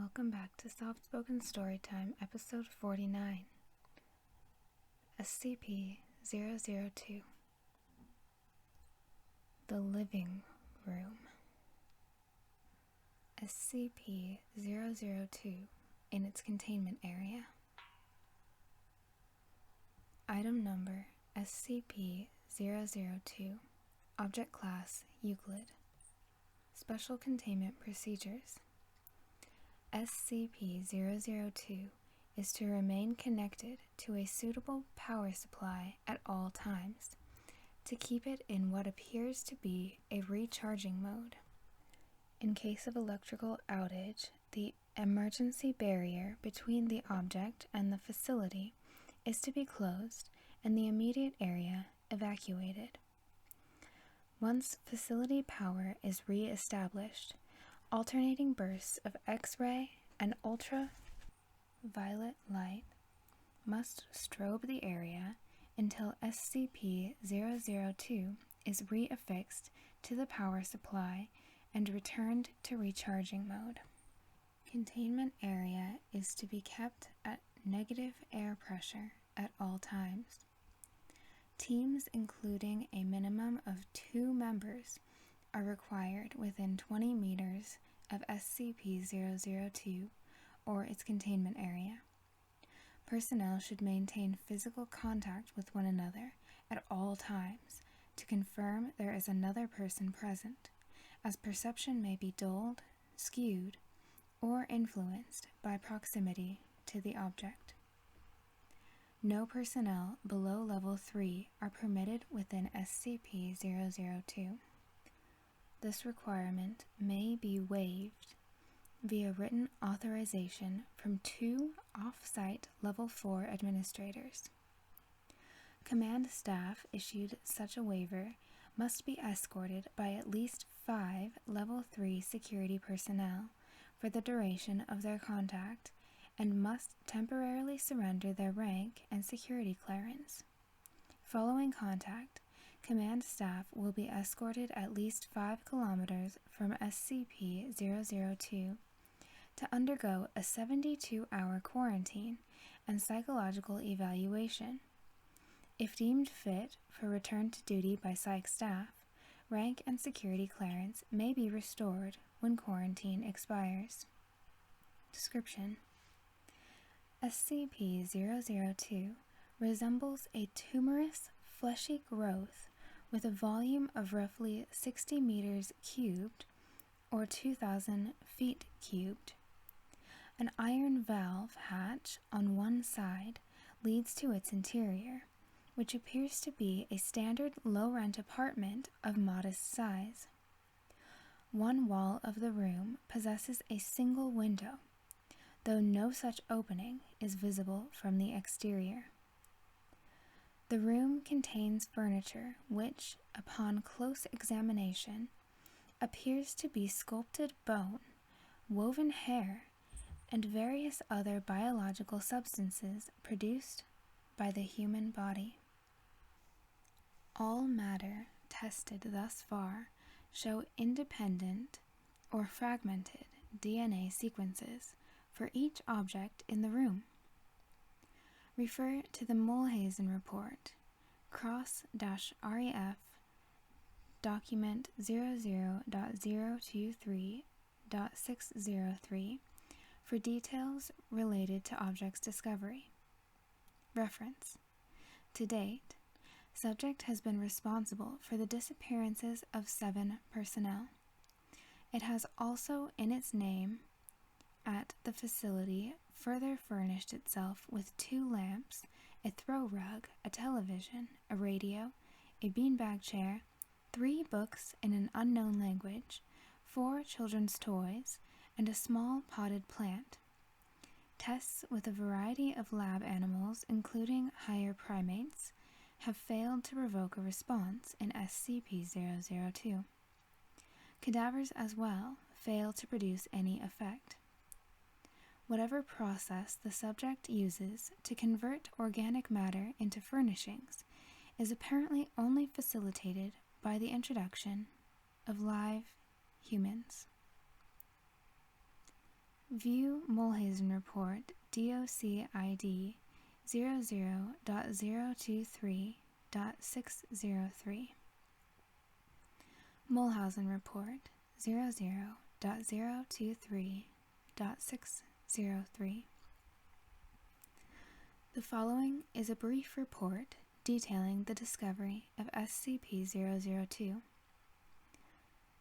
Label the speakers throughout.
Speaker 1: Welcome back to Soft Spoken Storytime, episode 49. SCP-002. The Living Room. SCP-002 in its containment area. Item number SCP-002. Object Class Euclid. Special Containment Procedures. SCP-002 is to remain connected to a suitable power supply at all times, to keep it in what appears to be a recharging mode. In case of electrical outage, the emergency barrier between the object and the facility is to be closed and the immediate area evacuated. Once facility power is re-established, alternating bursts of X-ray and ultraviolet light must strobe the area until SCP-002 is reaffixed to the power supply and returned to recharging mode. Containment area is to be kept at negative air pressure at all times. Teams including a minimum of 2 members are required within 20 meters of SCP-002 or its containment area. Personnel should maintain physical contact with one another at all times to confirm there is another person present, as perception may be dulled, skewed, or influenced by proximity to the object. No personnel below Level 3 are permitted within SCP-002. This requirement may be waived via written authorization from 2 off-site Level 4 administrators. Command staff issued such a waiver must be escorted by at least 5 Level 3 security personnel for the duration of their contact and must temporarily surrender their rank and security clearance. Following contact, Command staff will be escorted at least 5 kilometers from SCP-002 to undergo a 72-hour quarantine and psychological evaluation. If deemed fit for return to duty by psych staff, rank and security clearance may be restored when quarantine expires. Description: SCP-002 resembles a tumorous, fleshy growth with a volume of roughly 60 meters cubed or 2,000 feet cubed. An iron valve hatch on one side leads to its interior, which appears to be a standard low-rent apartment of modest size. One wall of the room possesses a single window, though no such opening is visible from the exterior. The room contains furniture which, upon close examination, appears to be sculpted bone, woven hair, and various other biological substances produced by the human body. All matter tested thus far show independent or fragmented DNA sequences for each object in the room. Refer to the Mulhausen Report, Cross-REF, Document 00.023.603 for details related to object's discovery. Reference: to date, subject has been responsible for the disappearances of 7 personnel. It has also in its name at the facility further furnished itself with 2 lamps, a throw rug, a television, a radio, a beanbag chair, 3 books in an unknown language, 4 children's toys, and a small potted plant. Tests with a variety of lab animals, including higher primates, have failed to provoke a response in SCP-002. Cadavers as well fail to produce any effect. Whatever process the subject uses to convert organic matter into furnishings is apparently only facilitated by the introduction of live humans. View Mulhausen Report DOCID 00.023.603. Mulhausen Report 00.023.603. The following is a brief report detailing the discovery of SCP-002.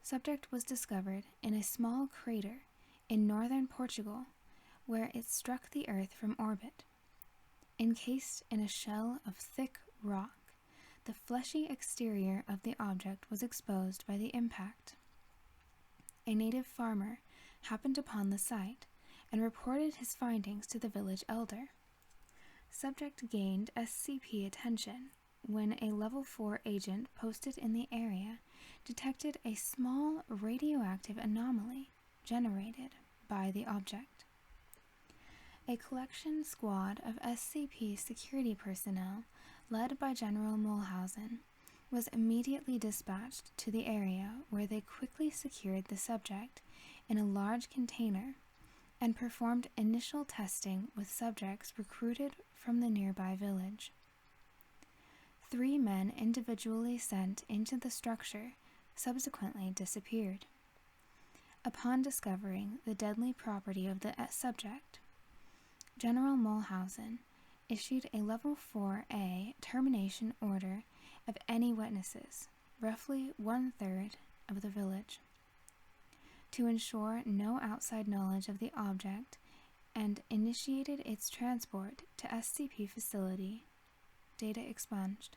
Speaker 1: Subject was discovered in a small crater in northern Portugal, where it struck the Earth from orbit. Encased in a shell of thick rock, the fleshy exterior of the object was exposed by the impact. A native farmer happened upon the site and reported his findings to the village elder. Subject gained SCP attention when a Level 4 agent posted in the area detected a small radioactive anomaly generated by the object. A collection squad of SCP security personnel, led by General Mulhausen, was immediately dispatched to the area, where they quickly secured the subject in a large container and performed initial testing with subjects recruited from the nearby village. 3 men individually sent into the structure subsequently disappeared. Upon discovering the deadly property of the subject, General Mulhausen issued a Level 4A termination order of any witnesses, roughly 1/3 of the village, to ensure no outside knowledge of the object, and initiated its transport to SCP facility. Data expunged.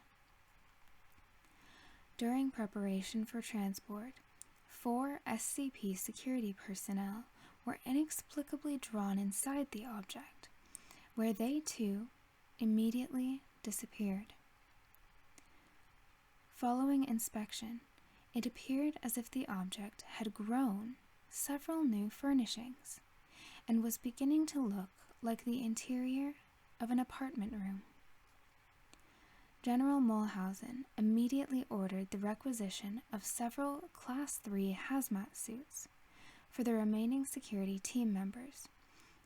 Speaker 1: During preparation for transport, 4 SCP security personnel were inexplicably drawn inside the object, where they too immediately disappeared. Following inspection, it appeared as if the object had grown several new furnishings and was beginning to look like the interior of an apartment room. General Mulhausen immediately ordered the requisition of several Class 3 hazmat suits for the remaining security team members,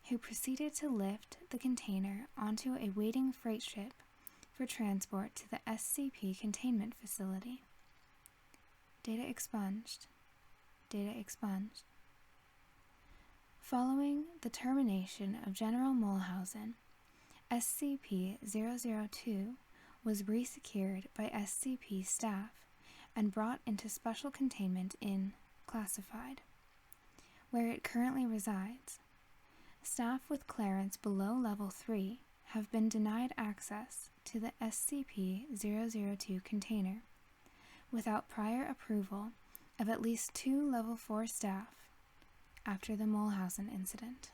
Speaker 1: who proceeded to lift the container onto a waiting freight ship for transport to the SCP containment facility. Data expunged. Data expunged. Following the termination of General Mulhausen, SCP-002 was resecured by SCP staff and brought into special containment in Classified, where it currently resides. Staff with clearance below Level 3 have been denied access to the SCP-002 container without prior approval of at least 2 Level 4 staff after the Mulhausen incident.